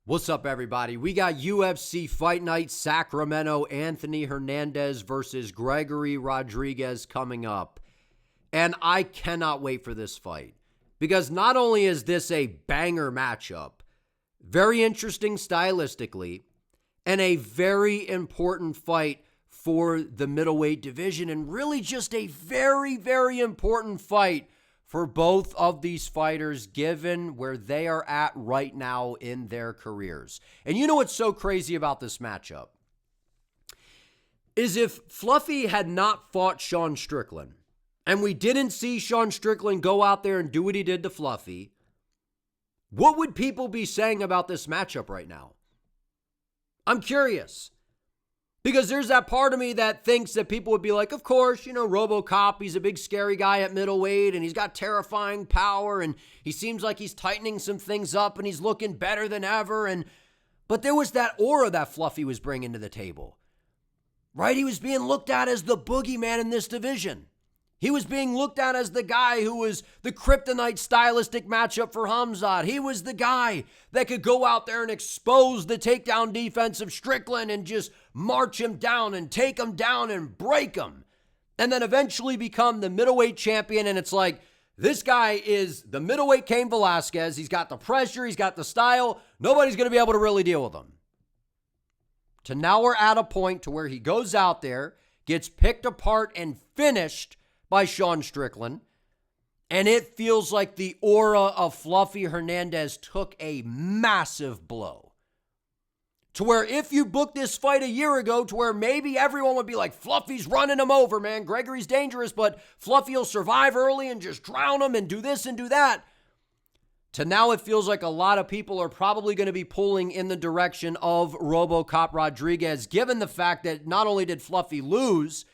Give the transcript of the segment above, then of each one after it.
What's up, everybody? We got UFC Fight Night Sacramento, Anthony Hernandez versus Gregory Rodrigues coming up. And I cannot wait for this fight because not only is this a banger matchup, very interesting stylistically, and a very important fight for the middleweight division, and really just a very, very important fight for both of these fighters, given where they are at right now in their careers. And you know what's so crazy about this matchup? Is if Fluffy had not fought Sean Strickland, and we didn't see Sean Strickland go out there and do what he did to Fluffy, what would people be saying about this matchup right now? I'm curious. Because there's that part of me that thinks that people would be like, of course, you know, Robocop, he's a big scary guy at middleweight, and he's got terrifying power, and he seems like he's tightening some things up, and he's looking better than ever. But there was that aura that Fluffy was bringing to the table, right? He was being looked at as the boogeyman in this division. He was being looked at as the guy who was the kryptonite stylistic matchup for Hamzat. He was the guy that could go out there and expose the takedown defense of Strickland and just march him down and take him down and break him. And then eventually become the middleweight champion. And it's like, this guy is the middleweight Cain Velasquez. He's got the pressure. He's got the style. Nobody's going to be able to really deal with him. To now we're at a point to where he goes out there, gets picked apart and finished by Sean Strickland, and it feels like the aura of Fluffy Hernandez took a massive blow. To where if you booked this fight a year ago, to where maybe everyone would be like, Fluffy's running him over, man. Gregory's dangerous, but Fluffy will survive early and just drown him and do this and do that. To now it feels like a lot of people are probably going to be pulling in the direction of Robocop Rodrigues, given the fact that not only did Fluffy lose,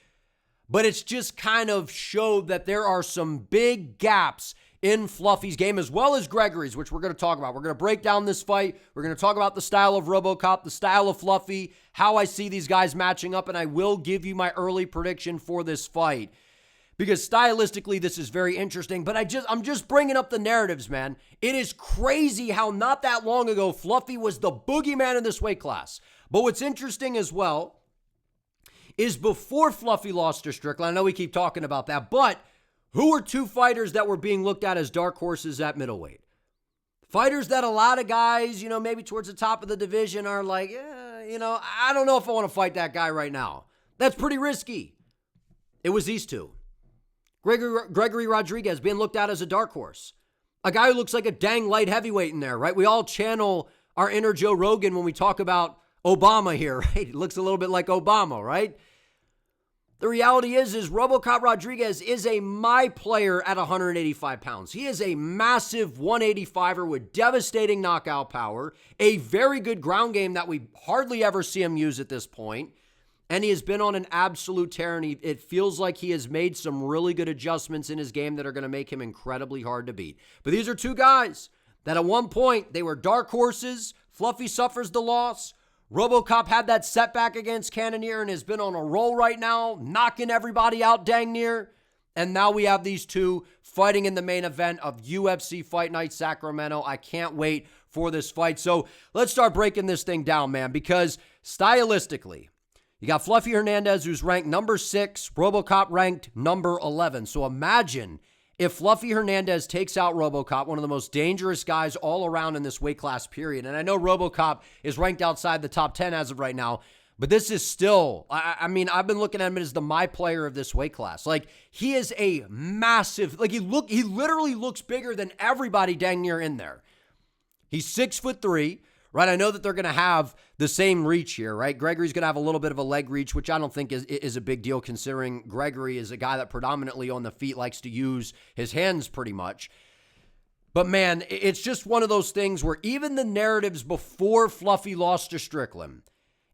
but it's just kind of showed that there are some big gaps in Fluffy's game, as well as Gregory's, which we're going to talk about. We're going to break down this fight. We're going to talk about the style of Robocop, the style of Fluffy, how I see these guys matching up, and I will give you my early prediction for this fight. Because stylistically, this is very interesting, but I'm just bringing up the narratives, man. It is crazy how not that long ago, Fluffy was the boogeyman in this weight class. But what's interesting as well is before Fluffy lost to Strickland, I know we keep talking about that, but who were two fighters that were being looked at as dark horses at middleweight? Fighters that a lot of guys, you know, maybe towards the top of the division are like, you know, I don't know if I want to fight that guy right now. That's pretty risky. It was these two. Gregory Rodrigues being looked at as a dark horse. A guy who looks like a dang light heavyweight in there, right? We all channel our inner Joe Rogan when we talk about Obama here, right? He looks a little bit like Obama, right? The reality is Robocop Rodrigues is a my player at 185 pounds. He is a massive 185er with devastating knockout power, a very good ground game that we hardly ever see him use at this point, and he has been on an absolute tear, and it feels like he has made some really good adjustments in his game that are going to make him incredibly hard to beat. But these are two guys that at one point, they were dark horses. Fluffy suffers the loss. Robocop had that setback against Cannonier and has been on a roll right now, knocking everybody out dang near. And now we have these two fighting in the main event of UFC Fight Night Sacramento. I can't wait for this fight. So let's start breaking this thing down, man, because stylistically, you got Fluffy Hernandez, who's ranked number 6, Robocop ranked number 11. So imagine if Fluffy Hernandez takes out Robocop, one of the most dangerous guys all around in this weight class period. And I know Robocop is ranked outside the top 10 as of right now, but this is still, I mean, I've been looking at him as the my player of this weight class. Like, he is a massive, like he literally looks bigger than everybody dang near in there. He's 6'3", right? I know that they're going to have the same reach here, right? Gregory's going to have a little bit of a leg reach, which I don't think is a big deal, considering Gregory is a guy that predominantly on the feet likes to use his hands pretty much. But man, it's just one of those things where even the narratives before Fluffy lost to Strickland,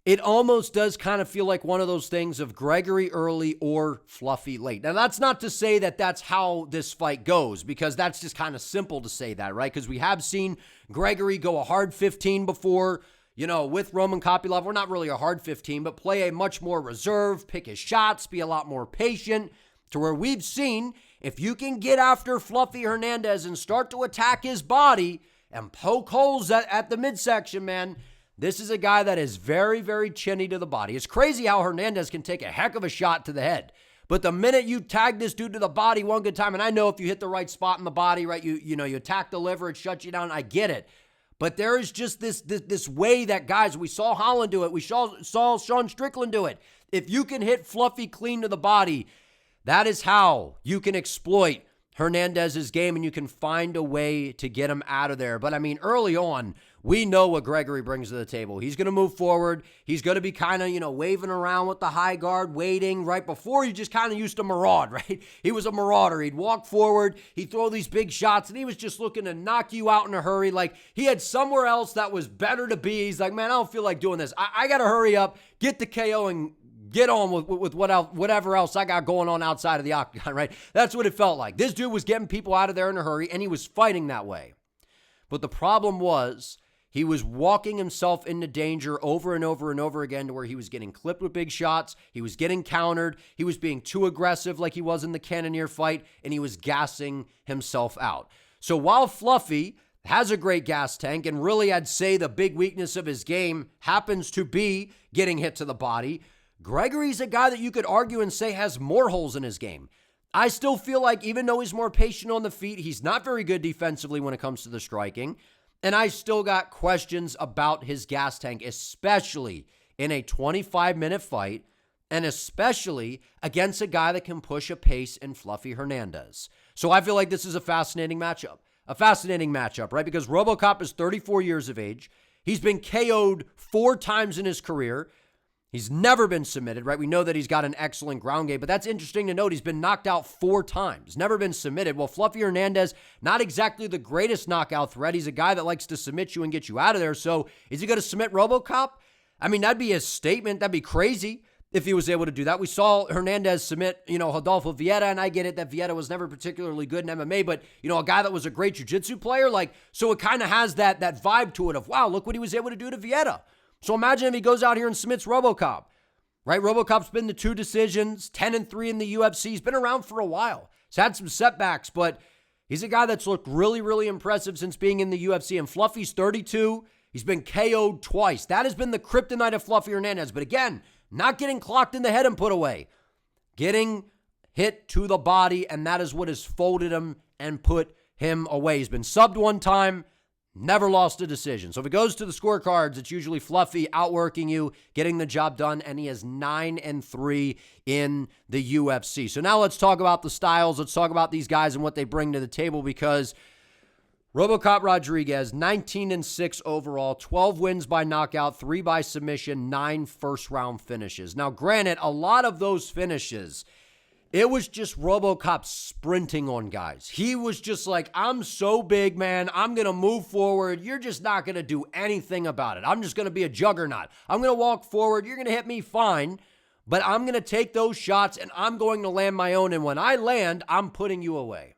it almost does kind of feel like one of those things of Gregory early or Fluffy late. Now, that's not to say that that's how this fight goes, because that's just kind of simple to say that, right? Because we have seen Gregory go a hard 15 before, you know, with Roman Kopylov. We're not really a hard 15, but play a much more reserved, pick his shots, be a lot more patient, to where we've seen if you can get after Fluffy Hernandez and start to attack his body, and poke holes at the midsection, man. This is a guy that is very, very chinny to the body. It's crazy how Hernandez can take a heck of a shot to the head. But the minute you tag this dude to the body one good time, and I know if you hit the right spot in the body, right, you attack the liver, it shuts you down. I get it. But there is just this way that guys, we saw Holland do it. We saw Sean Strickland do it. If you can hit Fluffy clean to the body, that is how you can exploit Hernandez's game, and you can find a way to get him out of there. But I mean, early on, we know what Gregory brings to the table. He's going to move forward. He's going to be kind of, waving around with the high guard, waiting. Right before, he just kind of used to maraud, right? He was a marauder. He'd walk forward. He'd throw these big shots, and he was just looking to knock you out in a hurry. Like, he had somewhere else that was better to be. He's like, man, I don't feel like doing this. I got to hurry up, get the KO, and get on with whatever else I got going on outside of the octagon, right? That's what it felt like. This dude was getting people out of there in a hurry, and he was fighting that way. But the problem was, he was walking himself into danger over and over and over again, to where he was getting clipped with big shots. He was getting countered. He was being too aggressive like he was in the Cannonier fight, and he was gassing himself out. So while Fluffy has a great gas tank, and really I'd say the big weakness of his game happens to be getting hit to the body, Gregory's a guy that you could argue and say has more holes in his game. I still feel like even though he's more patient on the feet, he's not very good defensively when it comes to the striking. And I still got questions about his gas tank, especially in a 25-minute fight, and especially against a guy that can push a pace in Fluffy Hernandez. So I feel like this is a fascinating matchup. Right? Because Robocop is 34 years of age. He's been KO'd 4 times in his career. He's never been submitted, right? We know that he's got an excellent ground game, but that's interesting to note. He's been knocked out 4 times, never been submitted. Well, Fluffy Hernandez, not exactly the greatest knockout threat. He's a guy that likes to submit you and get you out of there. So is he going to submit Robocop? I mean, that'd be a statement. That'd be crazy if he was able to do that. We saw Hernandez submit, Rodolfo Vieira, and I get it that Vieira was never particularly good in MMA, but, a guy that was a great jiu-jitsu player, so it kind of has that vibe to it of, wow, look what he was able to do to Vieira. So imagine if he goes out here and submits Robocop, right? Robocop's been to 2 decisions, 10-3 in the UFC. He's been around for a while. He's had some setbacks, but he's a guy that's looked really, really impressive since being in the UFC. And Fluffy's 32. He's been KO'd twice. That has been the kryptonite of Fluffy Hernandez. But again, not getting clocked in the head and put away. Getting hit to the body, and that is what has folded him and put him away. He's been subbed 1 time. Never lost a decision. So if it goes to the scorecards, it's usually Fluffy outworking you, getting the job done, and he is 9-3 in the UFC. So now let's talk about the styles. Let's talk about these guys and what they bring to the table, because Robocop Rodrigues, 19-6 overall, 12 wins by knockout, 3 by submission, 9 first-round finishes. Now, granted, a lot of those finishes, it was just Robocop sprinting on guys. He was just like, I'm so big, man. I'm going to move forward. You're just not going to do anything about it. I'm just going to be a juggernaut. I'm going to walk forward. You're going to hit me fine, but I'm going to take those shots, and I'm going to land my own. And when I land, I'm putting you away.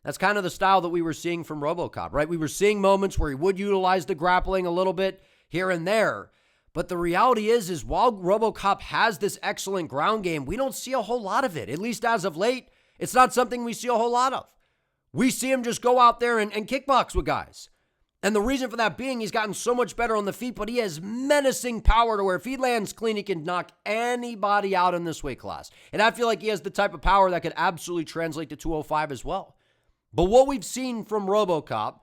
That's kind of the style that we were seeing from Robocop, right? We were seeing moments where he would utilize the grappling a little bit here and there. But the reality is while Robocop has this excellent ground game, we don't see a whole lot of it. At least as of late, it's not something we see a whole lot of. We see him just go out there and kickbox with guys. And the reason for that being, he's gotten so much better on the feet, but he has menacing power to where if he lands clean, he can knock anybody out in this weight class. And I feel like he has the type of power that could absolutely translate to 205 as well. But what we've seen from Robocop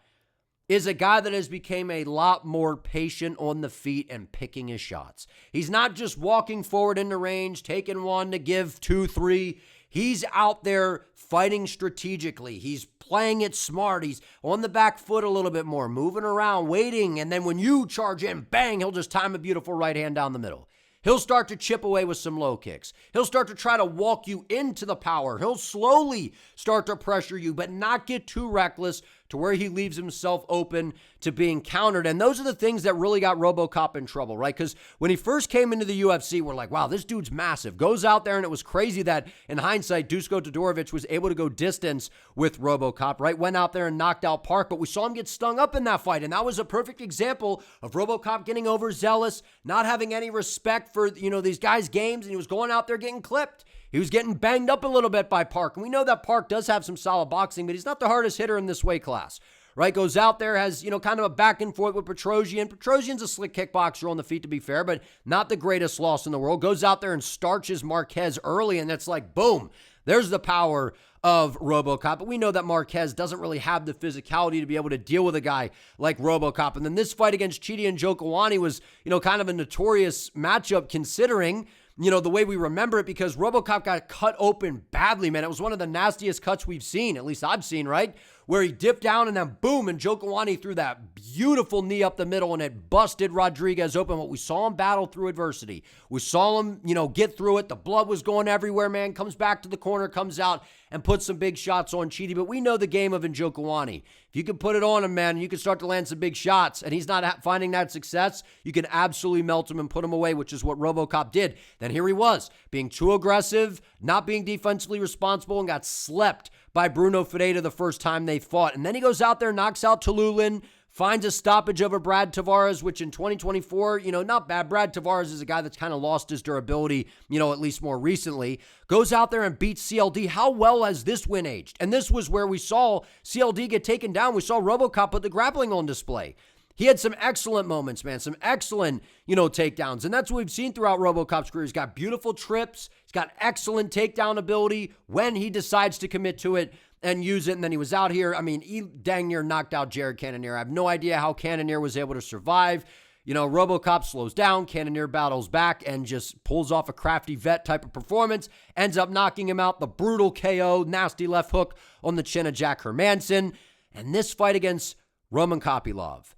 is a guy that has become a lot more patient on the feet and picking his shots. He's not just walking forward into range, taking one to give 2, 3. He's out there fighting strategically. He's playing it smart. He's on the back foot a little bit more, moving around, waiting, and then when you charge in, bang, he'll just time a beautiful right hand down the middle. He'll start to chip away with some low kicks. He'll start to try to walk you into the power. He'll slowly start to pressure you, but not get too reckless to where he leaves himself open to being countered. And those are the things that really got Robocop in trouble, right? Because when he first came into the UFC, we're like, wow, this dude's massive. Goes out there, and it was crazy that, in hindsight, Dusko Todorovic was able to go distance with Robocop, right? Went out there and knocked out Park, but we saw him get stung up in that fight. And that was a perfect example of Robocop getting overzealous, not having any respect for, these guys' games, and he was going out there getting clipped. He was getting banged up a little bit by Park. And we know that Park does have some solid boxing, but he's not the hardest hitter in this weight class. right? Goes out there, has, kind of a back and forth with Petrosian. Petrosian's a slick kickboxer on the feet, to be fair, but not the greatest loss in the world. Goes out there and starches Marquez early, and that's like, boom, there's the power of Robocop. But we know that Marquez doesn't really have the physicality to be able to deal with a guy like Robocop. And then this fight against Chidi and Njokuani was, kind of a notorious matchup considering, the way we remember it, because Robocop got cut open badly, man. It was one of the nastiest cuts we've seen, at least I've seen, right? Where he dipped down and then boom, and Njokuani threw that beautiful knee up the middle and it busted Rodrigues open. But we saw him battle through adversity. We saw him, get through it. The blood was going everywhere, man. Comes back to the corner, comes out and puts some big shots on Chidi. But we know the game of Njokuani. If you can put it on him, man, you can start to land some big shots and he's not finding that success, you can absolutely melt him and put him away, which is what Robocop did. Then here he was, being too aggressive, not being defensively responsible, and got slept by Bruno Ferreira the first time they fought. And then he goes out there, knocks out Tululin, finds a stoppage over Brad Tavares, which in 2024, not bad. Brad Tavares is a guy that's kind of lost his durability, at least more recently. Goes out there and beats CLD. How well has this win aged? And this was where we saw CLD get taken down. We saw Robocop put the grappling on display. He had some excellent moments, man, some excellent, takedowns. And that's what we've seen throughout Robocop's career. He's got beautiful trips. He's got excellent takedown ability when he decides to commit to it and use it. And then he was out here. He dang near knocked out Jared Cannonier. I have no idea how Cannonier was able to survive. Robocop slows down. Cannonier battles back and just pulls off a crafty vet type of performance. Ends up knocking him out. The brutal KO, nasty left hook on the chin of Jack Hermanson. And this fight against Roman Kopylov.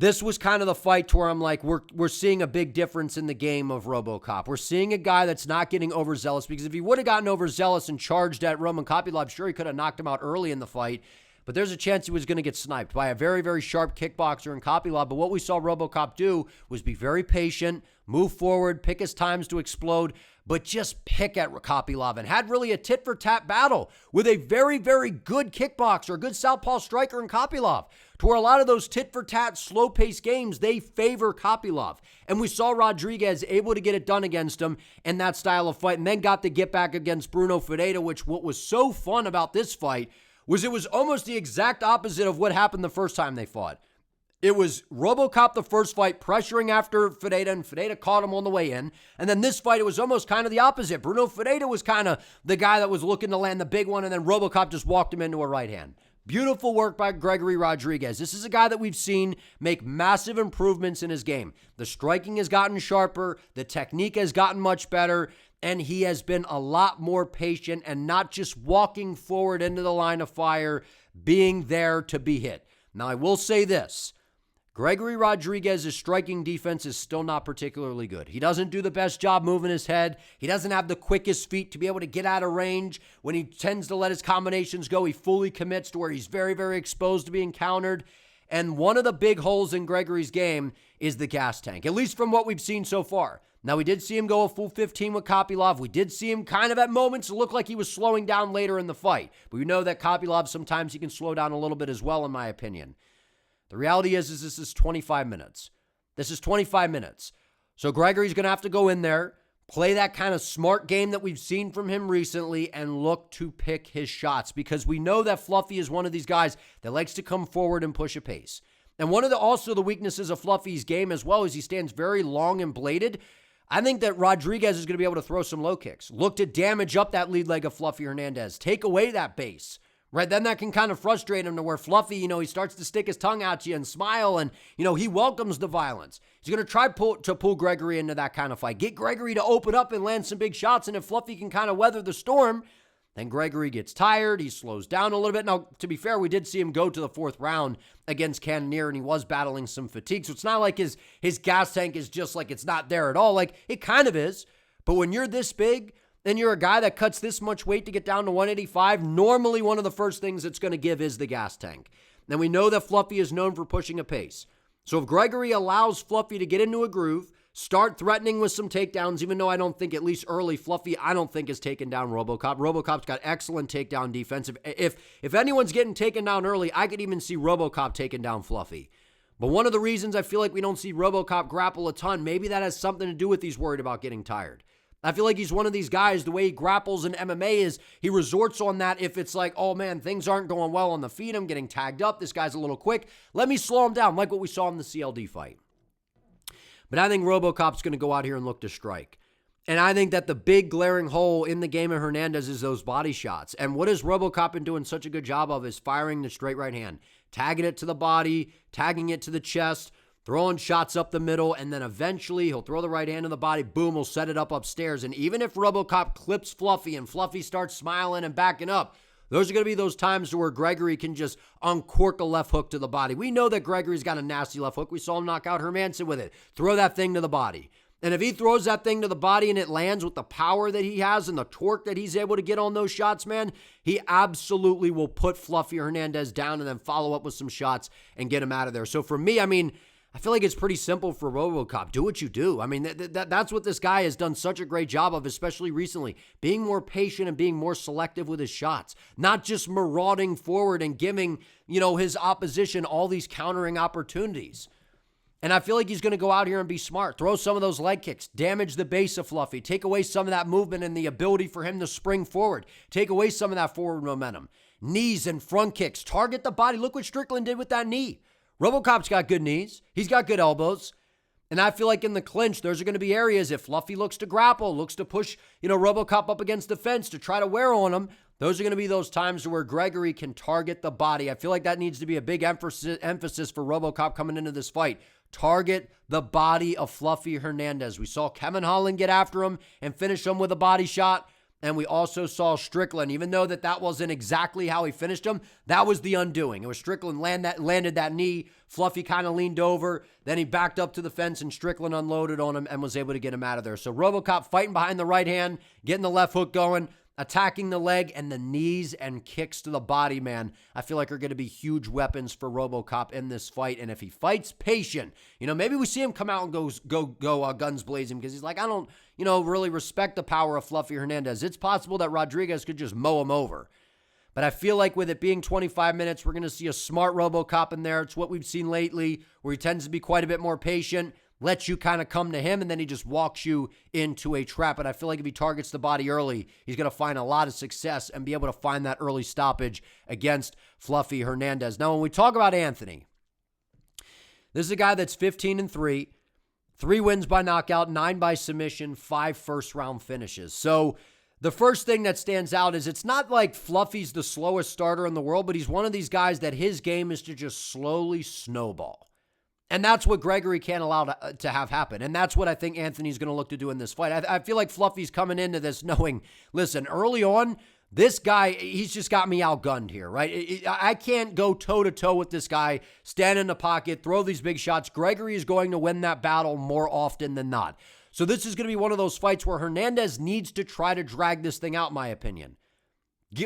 This was kind of the fight to where I'm like, we're seeing a big difference in the game of Robocop. We're seeing a guy that's not getting overzealous, because if he would have gotten overzealous and charged at Roman Kopylov, sure, he could have knocked him out early in the fight, but there's a chance he was going to get sniped by a very, very sharp kickboxer in Kopylov. But what we saw Robocop do was be very patient, move forward, pick his times to explode, but just pick at Kopylov, and had really a tit-for-tat battle with a very, very good kickboxer, a good southpaw striker in Kopylov, to where a lot of those tit-for-tat, slow-paced games, they favor Kopylov. And we saw Rodrigues able to get it done against him in that style of fight, and then got the get back against Bruno Ferreira, which what was so fun about this fight was it was almost the exact opposite of what happened the first time they fought. It was Robocop the first fight pressuring after Ferreira, and Ferreira caught him on the way in. And then this fight, it was almost kind of the opposite. Bruno Ferreira was kind of the guy that was looking to land the big one, and then Robocop just walked him into a right hand. Beautiful work by Gregory Rodrigues. This is a guy that we've seen make massive improvements in his game. The striking has gotten sharper, the technique has gotten much better, and he has been a lot more patient and not just walking forward into the line of fire, being there to be hit. Now, I will say this. Gregory Rodrigues' striking defense is still not particularly good. He doesn't do the best job moving his head. He doesn't have the quickest feet to be able to get out of range. When he tends to let his combinations go, he fully commits to where he's very, very exposed to being countered. And one of the big holes in Gregory's game is the gas tank, at least from what we've seen so far. Now, we did see him go a full 15 with Kopylov. We did see him kind of at moments look like he was slowing down later in the fight. But we know that Kopylov, sometimes he can slow down a little bit as well, in my opinion. The reality is this is 25 minutes. This is 25 minutes. So Gregory's going to have to go in there, play that kind of smart game that we've seen from him recently, and look to pick his shots, because we know that Fluffy is one of these guys that likes to come forward and push a pace. And one of the weaknesses of Fluffy's game as well is he stands very long and bladed. I think that Rodrigues is going to be able to throw some low kicks, look to damage up that lead leg of Fluffy Hernandez, take away that base. Right, then that can kind of frustrate him to where Fluffy, he starts to stick his tongue out to you and smile, and, he welcomes the violence. He's going to try to pull Gregory into that kind of fight. Get Gregory to open up and land some big shots, and if Fluffy can kind of weather the storm, then Gregory gets tired. He slows down a little bit. Now, to be fair, we did see him go to the fourth round against Cannonier, and he was battling some fatigue, so it's not like his gas tank is just like it's not there at all. Like, it kind of is, but when you're this big, then you're a guy that cuts this much weight to get down to 185. Normally, one of the first things it's going to give is the gas tank. Now, we know that Fluffy is known for pushing a pace. So if Gregory allows Fluffy to get into a groove, start threatening with some takedowns, even though I don't think, at least early, Fluffy, I don't think has taken down Robocop. Robocop's got excellent takedown defense. If anyone's getting taken down early, I could even see Robocop taking down Fluffy. But one of the reasons I feel like we don't see Robocop grapple a ton, maybe that has something to do with he's worried about getting tired. I feel like he's one of these guys, the way he grapples in MMA is he resorts on that if it's like, oh man, things aren't going well on the feet. I'm getting tagged up. This guy's a little quick. Let me slow him down, like what we saw in the CLD fight. But I think Robocop's going to go out here and look to strike. And I think that the big glaring hole in the game of Hernandez is those body shots. And what has Robocop been doing such a good job of is firing the straight right hand, tagging it to the body, tagging it to the chest, throwing shots up the middle, and then eventually he'll throw the right hand in the body, boom, he'll set it up upstairs. And even if Robocop clips Fluffy and Fluffy starts smiling and backing up, those are going to be those times where Gregory can just uncork a left hook to the body. We know that Gregory's got a nasty left hook. We saw him knock out Hernandez with it. Throw that thing to the body. And if he throws that thing to the body and it lands with the power that he has and the torque that he's able to get on those shots, man, he absolutely will put Fluffy Hernandez down and then follow up with some shots and get him out of there. So for me, I mean, I feel like it's pretty simple for Robocop. Do what you do. I mean, that's what this guy has done such a great job of, especially recently, being more patient and being more selective with his shots, not just marauding forward and giving, his opposition all these countering opportunities. And I feel like he's going to go out here and be smart. Throw some of those leg kicks. Damage the base of Fluffy. Take away some of that movement and the ability for him to spring forward. Take away some of that forward momentum. Knees and front kicks. Target the body. Look what Strickland did with that knee. Robocop's got good knees. He's got good elbows. And I feel like in the clinch, there's going to be areas if Fluffy looks to grapple, looks to push, Robocop up against the fence to try to wear on him. Those are going to be those times where Gregory can target the body. I feel like that needs to be a big emphasis for Robocop coming into this fight. Target the body of Fluffy Hernandez. We saw Kevin Holland get after him and finish him with a body shot. And we also saw Strickland, even though that wasn't exactly how he finished him, that was the undoing. It was Strickland landed that knee. Fluffy kind of leaned over. Then he backed up to the fence and Strickland unloaded on him and was able to get him out of there. So Robocop fighting behind the right hand, getting the left hook going, attacking the leg, and the knees and kicks to the body, man, I feel like are going to be huge weapons for Robocop in this fight. And if he fights patient, maybe we see him come out and go guns blazing because he's like, I don't, really respect the power of Fluffy Hernandez. It's possible that Rodrigues could just mow him over. But I feel like with it being 25 minutes, we're going to see a smart Robocop in there. It's what we've seen lately, where he tends to be quite a bit more patient, lets you kind of come to him, and then he just walks you into a trap. But I feel like if he targets the body early, he's going to find a lot of success and be able to find that early stoppage against Fluffy Hernandez. Now, when we talk about Anthony, this is a guy that's 15-3, 3 wins by knockout, 9 by submission, 5 first-round finishes. So the first thing that stands out is it's not like Fluffy's the slowest starter in the world, but he's one of these guys that his game is to just slowly snowball. And that's what Gregory can't allow to have happen. And that's what I think Anthony's going to look to do in this fight. I feel like Fluffy's coming into this knowing, listen, early on, this guy, he's just got me outgunned here, right? I can't go toe-to-toe with this guy, stand in the pocket, throw these big shots. Gregory is going to win that battle more often than not. So this is going to be one of those fights where Hernandez needs to try to drag this thing out, in my opinion.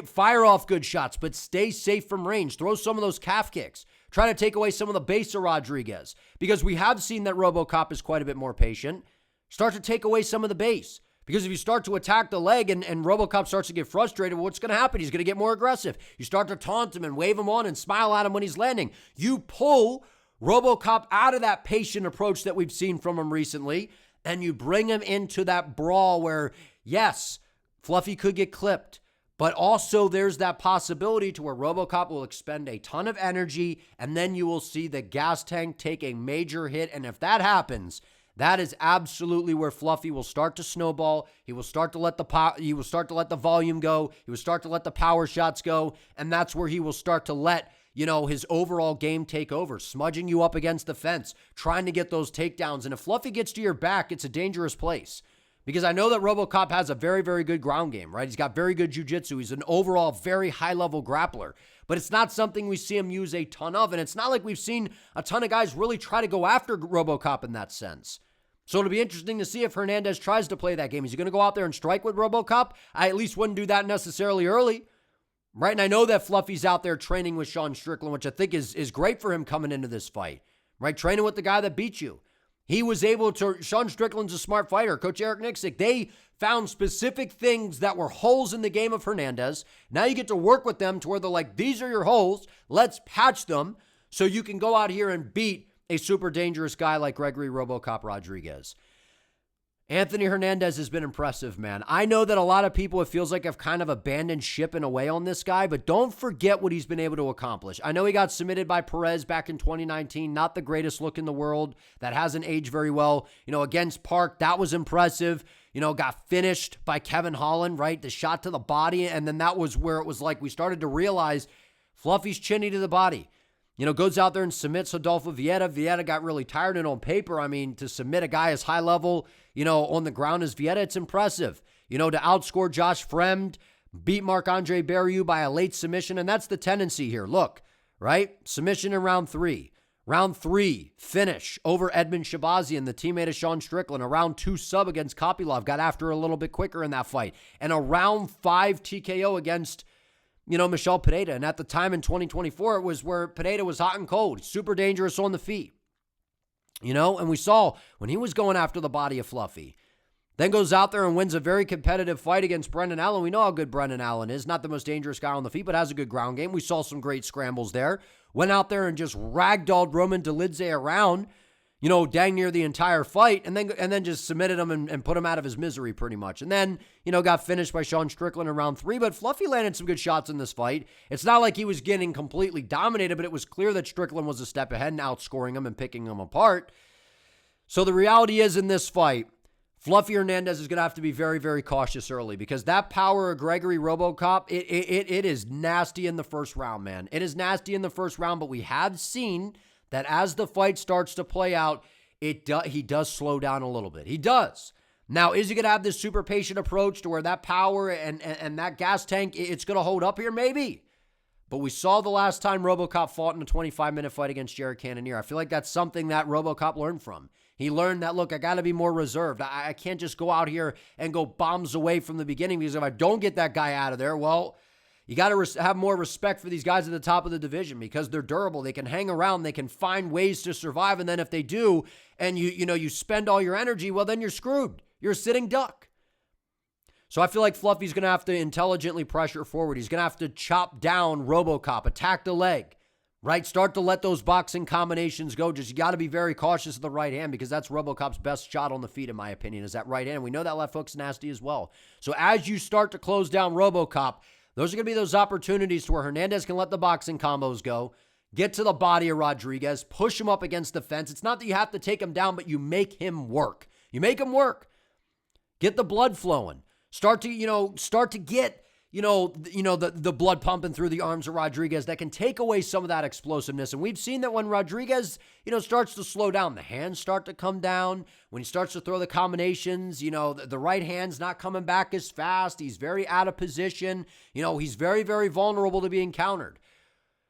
Fire off good shots, but stay safe from range. Throw some of those calf kicks. Try to take away some of the base of Rodrigues, because we have seen that Robocop is quite a bit more patient. Start to take away some of the base, because if you start to attack the leg and Robocop starts to get frustrated, what's going to happen? He's going to get more aggressive. You start to taunt him and wave him on and smile at him when he's landing. You pull Robocop out of that patient approach that we've seen from him recently, and you bring him into that brawl where, yes, Fluffy could get clipped, but also there's that possibility to where Robocop will expend a ton of energy, and then you will see the gas tank take a major hit. And if that happens, that is absolutely where Fluffy will start to snowball. He will start to let the volume go. He will start to let the power shots go, and that's where he will start to let his overall game take over, smudging you up against the fence, trying to get those takedowns. And if Fluffy gets to your back, it's a dangerous place. Because I know that Robocop has a very, very good ground game, right? He's got very good jiu-jitsu. He's an overall very high-level grappler. But it's not something we see him use a ton of. And it's not like we've seen a ton of guys really try to go after Robocop in that sense. So it'll be interesting to see if Hernandez tries to play that game. Is he going to go out there and strike with Robocop? I at least wouldn't do that necessarily early, right? And I know that Fluffy's out there training with Sean Strickland, which I think is great for him coming into this fight, right? Training with the guy that beat you. He was able to, Sean Strickland's a smart fighter. Coach Eric Nixick, they found specific things that were holes in the game of Hernandez. Now you get to work with them to where they're like, these are your holes. Let's patch them so you can go out here and beat a super dangerous guy like Gregory Robocop Rodrigues. Anthony Hernandez has been impressive, man. I know that a lot of people, it feels like, have kind of abandoned ship in a way on this guy, but don't forget what he's been able to accomplish. I know he got submitted by Perez back in 2019, not the greatest look in the world. That hasn't aged very well. Against Park, that was impressive. Got finished by Kevin Holland, right? The shot to the body, and then that was where it was like we started to realize Fluffy's chinny to the body. Goes out there and submits Adolfo Vieira. Vieira got really tired, and on paper, to submit a guy as high level, on the ground as Vieira, it's impressive. To outscore Josh Fremd, beat Marc-Andre Barriou by a late submission, and that's the tendency here. Look, right? Submission in round 3. Round 3, finish over Edmund Shabazian, the teammate of Sean Strickland. A round 2 sub against Kopylov, got after a little bit quicker in that fight. And a round 5 TKO against Michel Pereira. And at the time in 2024, it was where Pereira was hot and cold, super dangerous on the feet. And we saw when he was going after the body of Fluffy, then goes out there and wins a very competitive fight against Brendan Allen. We know how good Brendan Allen is. Not the most dangerous guy on the feet, but has a good ground game. We saw some great scrambles there. Went out there and just ragdolled Roman Dolidze around, dang near the entire fight, and then just submitted him and put him out of his misery pretty much. And then, got finished by Sean Strickland in round 3, but Fluffy landed some good shots in this fight. It's not like he was getting completely dominated, but it was clear that Strickland was a step ahead and outscoring him and picking him apart. So the reality is in this fight, Fluffy Hernandez is going to have to be very, very cautious early because that power of Gregory Robocop, it is nasty in the first round, man. It is nasty in the first round, but we have seen that as the fight starts to play out, he does slow down a little bit. He does. Now, is he going to have this super patient approach to where that power and that gas tank, it's going to hold up here? Maybe. But we saw the last time Robocop fought in a 25-minute fight against Jared Cannonier. I feel like that's something that Robocop learned from. He learned that, look, I got to be more reserved. I can't just go out here and go bombs away from the beginning because if I don't get that guy out of there, well, you got to have more respect for these guys at the top of the division because they're durable. They can hang around. They can find ways to survive. And then if they do and you spend all your energy, well, then you're screwed. You're a sitting duck. So I feel like Fluffy's going to have to intelligently pressure forward. He's going to have to chop down Robocop, attack the leg, right? Start to let those boxing combinations go. Just you got to be very cautious of the right hand because that's Robocop's best shot on the feet, in my opinion, is that right hand. We know that left hook's nasty as well. So as you start to close down Robocop, those are going to be those opportunities to where Hernandez can let the boxing combos go, get to the body of Rodrigues, push him up against the fence. It's not that you have to take him down, but you make him work. You make him work. Get the blood flowing. Start to get, the blood pumping through the arms of Rodrigues that can take away some of that explosiveness. And we've seen that when Rodrigues, starts to slow down, the hands start to come down. When he starts to throw the combinations, the right hand's not coming back as fast. He's very out of position. He's very, very vulnerable to being countered.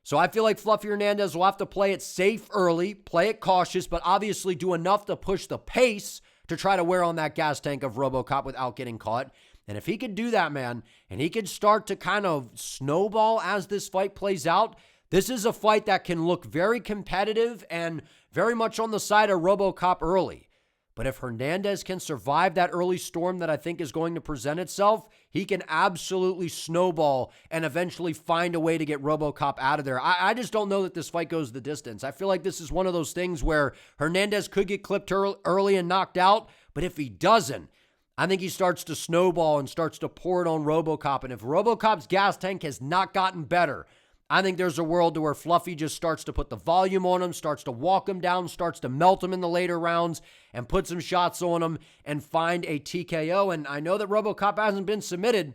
So I feel like Fluffy Hernandez will have to play it safe early, play it cautious, but obviously do enough to push the pace to try to wear on that gas tank of Robocop without getting caught. And if he could do that, man, and he could start to kind of snowball as this fight plays out, this is a fight that can look very competitive and very much on the side of Robocop early. But if Hernandez can survive that early storm that I think is going to present itself, he can absolutely snowball and eventually find a way to get Robocop out of there. I just don't know that this fight goes the distance. I feel like this is one of those things where Hernandez could get clipped early and knocked out, but if he doesn't, I think he starts to snowball and starts to pour it on Robocop. And if Robocop's gas tank has not gotten better, I think there's a world to where Fluffy just starts to put the volume on him, starts to walk him down, starts to melt him in the later rounds and put some shots on him and find a TKO. And I know that Robocop hasn't been submitted,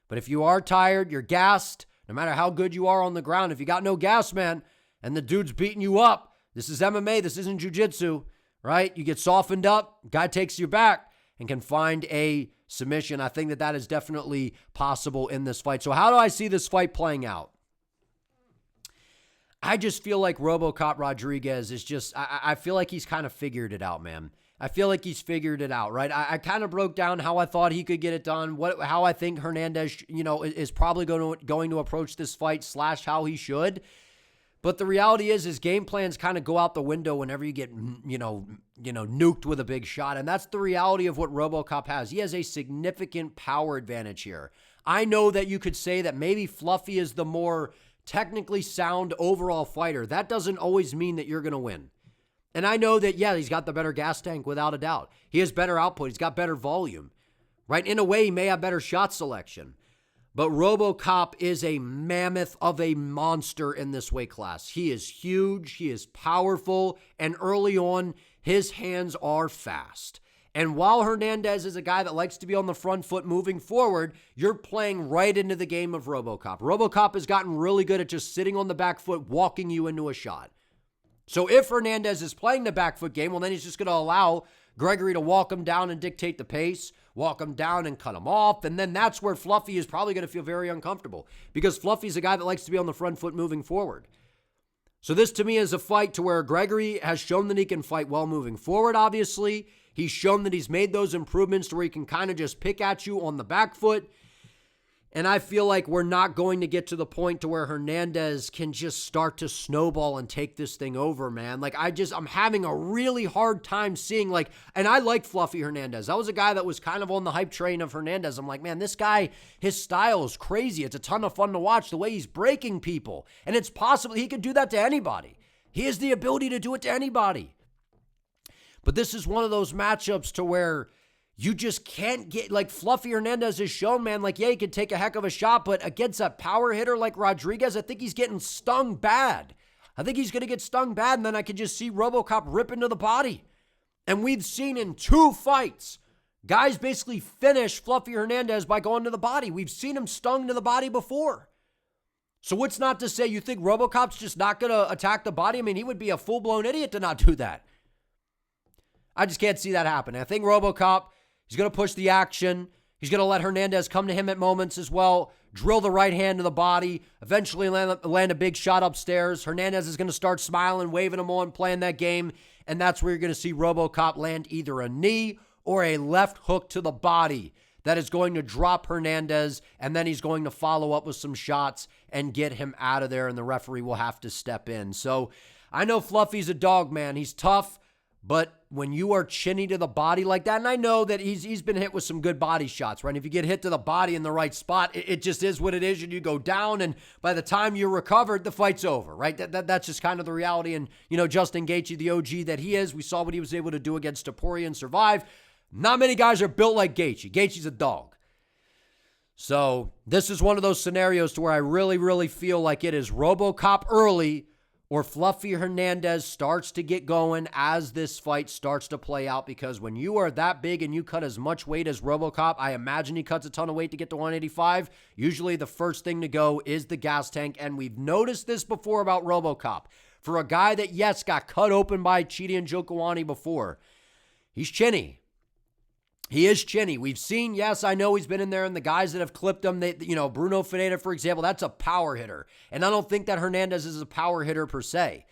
but if you are tired, you're gassed, no matter how good you are on the ground, if you got no gas, man, and the dude's beating you up, this is MMA, this isn't jiu-jitsu, right? You get softened up, guy takes you back and can find a submission. I think that is definitely possible in this fight. So how do I see this fight playing out? I just feel like Robocop Rodrigues is just, I feel like he's kind of figured it out, man. I feel like he's figured it out, right? I kind of broke down how I thought he could get it done, how I think Hernandez, is probably going to approach this fight / how he should. But the reality is his game plans kind of go out the window whenever you get, nuked with a big shot. And that's the reality of what Robocop has. He has a significant power advantage here. I know that you could say that maybe Fluffy is the more technically sound overall fighter. That doesn't always mean that you're going to win. And I know that, yeah, he's got the better gas tank without a doubt. He has better output. He's got better volume, right? In a way, he may have better shot selection. But Robocop is a mammoth of a monster in this weight class. He is huge. He is powerful. And early on, his hands are fast. And while Hernandez is a guy that likes to be on the front foot moving forward, you're playing right into the game of Robocop. Robocop has gotten really good at just sitting on the back foot, walking you into a shot. So if Hernandez is playing the back foot game, well, then he's just going to allow Gregory to walk him down and dictate the pace, walk him down and cut him off. And then that's where Fluffy is probably going to feel very uncomfortable because Fluffy's a guy that likes to be on the front foot moving forward. So this to me is a fight to where Gregory has shown that he can fight well moving forward, obviously. He's shown that he's made those improvements to where he can kind of just pick at you on the back foot. And I feel like we're not going to get to the point to where Hernandez can just start to snowball and take this thing over, man. Like, I'm having a really hard time seeing, like, and I like Fluffy Hernandez. That was a guy that was kind of on the hype train of Hernandez. I'm like, man, this guy, his style is crazy. It's a ton of fun to watch the way he's breaking people. And it's possible he could do that to anybody. He has the ability to do it to anybody. But this is one of those matchups to where you just can't get, like Fluffy Hernandez has shown, man, like, yeah, he could take a heck of a shot, but against a power hitter like Rodrigues, I think he's getting stung bad. I think he's going to get stung bad, and then I could just see Robocop rip into the body. And we've seen in 2 fights, guys basically finish Fluffy Hernandez by going to the body. We've seen him stung to the body before. So what's not to say you think Robocop's just not going to attack the body? I mean, he would be a full-blown idiot to not do that. I just can't see that happen. I think Robocop, he's going to push the action. He's going to let Hernandez come to him at moments as well, drill the right hand to the body, eventually land a big shot upstairs. Hernandez is going to start smiling, waving him on, playing that game, and that's where you're going to see Robocop land either a knee or a left hook to the body that is going to drop Hernandez, and then he's going to follow up with some shots and get him out of there, and the referee will have to step in. So I know Fluffy's a dog, man. He's tough. But when you are chinny to the body like that, and I know that he's been hit with some good body shots, right? If you get hit to the body in the right spot, it just is what it is, and you go down, and by the time you're recovered, the fight's over, right? That's just kind of the reality. And, you know, Justin Gaethje, the OG that he is, we saw what he was able to do against Topuria and survive. Not many guys are built like Gaethje. Gaethje's a dog. So this is one of those scenarios to where I really, really feel like it is Robocop early, or Fluffy Hernandez starts to get going as this fight starts to play out, because when you are that big and you cut as much weight as Robocop, I imagine he cuts a ton of weight to get to 185. Usually the first thing to go is the gas tank, and we've noticed this before about Robocop. For a guy that, yes, got cut open by Chidi and Njokuani before, he's chinny. He is chinny. We've seen, yes, I know he's been in there, and the guys that have clipped him, Bruno Fineda, for example, that's a power hitter. And I don't think that Hernandez is a power hitter per se.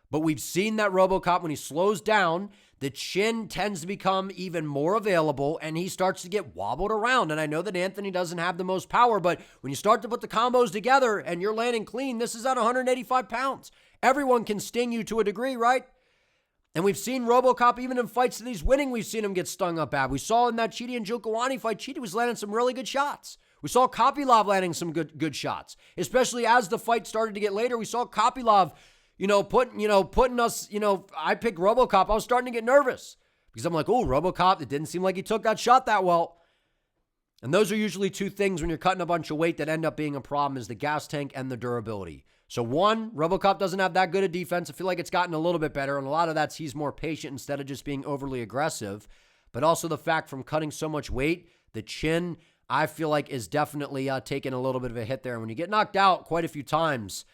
But we've seen that Robocop, when he slows down, the chin tends to become even more available, and he starts to get wobbled around. And I know that Anthony doesn't have the most power, but when you start to put the combos together and you're landing clean, this is at 185 pounds. Everyone can sting you to a degree, right? And we've seen Robocop, even in fights that he's winning, we've seen him get stung up bad. We saw in that Chidi and Njokuani fight, Chidi was landing some really good shots. We saw Kopylov landing some good shots, especially as the fight started to get later. We saw Kopylov, putting us, I picked Robocop. I was starting to get nervous because I'm like, oh, Robocop, it didn't seem like he took that shot that well. And those are usually 2 things when you're cutting a bunch of weight that end up being a problem, is the gas tank and the durability. So 1, Robocop doesn't have that good a defense. I feel like it's gotten a little bit better, and a lot of that's he's more patient instead of just being overly aggressive. But also the fact from cutting so much weight, the chin, I feel like is definitely taking a little bit of a hit there. And when you get knocked out quite a few times,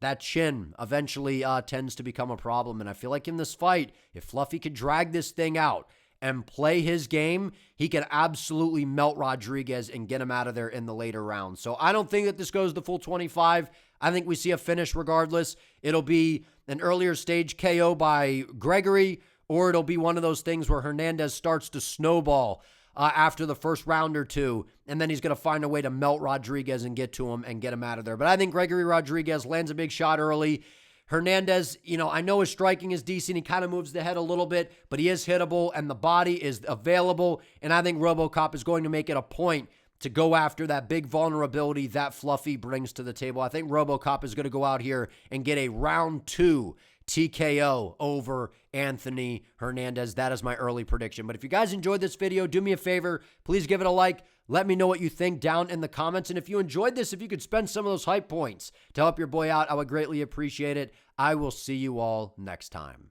that chin eventually tends to become a problem. And I feel like in this fight, if Fluffy could drag this thing out and play his game, he could absolutely melt Rodrigues and get him out of there in the later rounds. So I don't think that this goes the full 25. I think we see a finish regardless. It'll be an earlier stage KO by Gregory, or it'll be one of those things where Hernandez starts to snowball after the first round or 2, and then he's going to find a way to melt Rodrigues and get to him and get him out of there. But I think Gregory Rodrigues lands a big shot early. Hernandez, I know his striking is decent. He kind of moves the head a little bit, but he is hittable, and the body is available, and I think Robocop is going to make it a point to go after that big vulnerability that Fluffy brings to the table. I think Robocop is going to go out here and get a round 2 TKO over Anthony Hernandez. That is my early prediction. But if you guys enjoyed this video, do me a favor. Please give it a like. Let me know what you think down in the comments. And if you enjoyed this, if you could spend some of those hype points to help your boy out, I would greatly appreciate it. I will see you all next time.